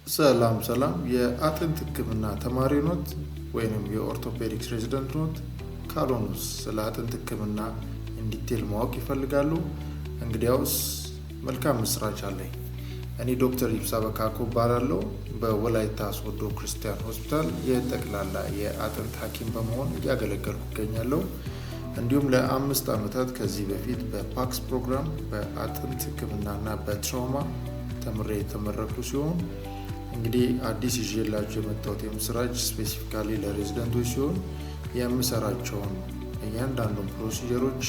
ሰላም የአጥንት ህክምና ተማሪ ኖት ወይንም የኦርቶፔዲክስ ሬዚደንት ኖት? ካልሆኑስ ስለ አጥንት ህክምና እንዲቴል ማወቅ ይፈልጋሉ? እንግዲያውስ መልካም ምስራች አለኝ። እኔ ዶክተር ይብሳ በካኮ እባላለሁ። በወላይታ ሶዶ ክርስቲያን ሆስፒታል የጠቅላላ የአጥንት ሐኪም በመሆን እያገለገልኩ እገኛለሁ። እንዲሁም ለ5 ዓመታት ከዚህ በፊት በፓክስ ፕሮግራም በአጥንት ህክምናና በትራውማ ተምሬ የተመረኩ ሲሆን እንግዲህ አዲስ ይዤላችሁ የመጣሁት የምስራች ስፔሲፊካሊ ለሬዚደንቶች ሲሆን የምሰራቸውን እያንዳንዱን ፕሮሲጀሮች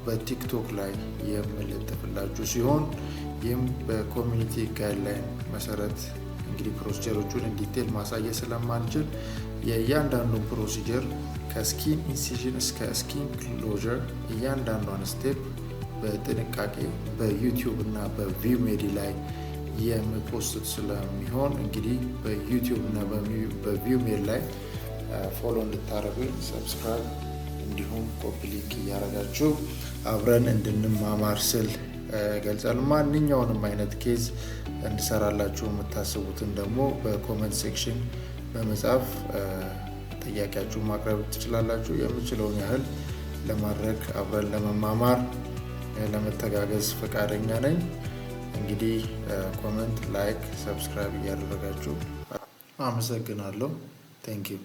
በቲክቶክ ላይ የምለጥፍላችሁ ሲሆን ይህም በኮሚኒቲ ጋይድላይን መሰረት እንግዲህ ፕሮሲጀሮቹን ዲቴል ማሳየት ስለማንችል የእያንዳንዱን ፕሮሲጀር ከስኪን ኢንሲዥን እስከ ስኪን ክሎዥር እያንዳንዷን ስቴፕ በጥንቃቄ በዩቲዩብ እና በቪሜዲ ላይ የምፖስት ስለሚሆን እንግዲህ በዩቲዩብ እና በቪሜዲ ላይ ፎሎ እንድታደርጉኝ ሰብስክራይብ እንዲሁም ኮፒ ሊንክ እያደረጋችሁ አብረን እንድንማማር ስል ገልጻለሁ። ማንኛውንም አይነት ኬዝ እንድሰራላችሁ የምታስቡትን ደግሞ በኮመንት ሴክሽን በመጻፍ ጥያቄያችሁ ማቅረብ ትችላላችሁ። የምችለውን ያህል ለማድረግ አብረን ለመማማር ለመተጋገዝ ፈቃደኛ ነኝ። እንግዲህ ኮመንት፣ ላይክ፣ ሰብስክራይብ እያደረጋችሁ አመሰግናለሁ። ቴንክ ዩ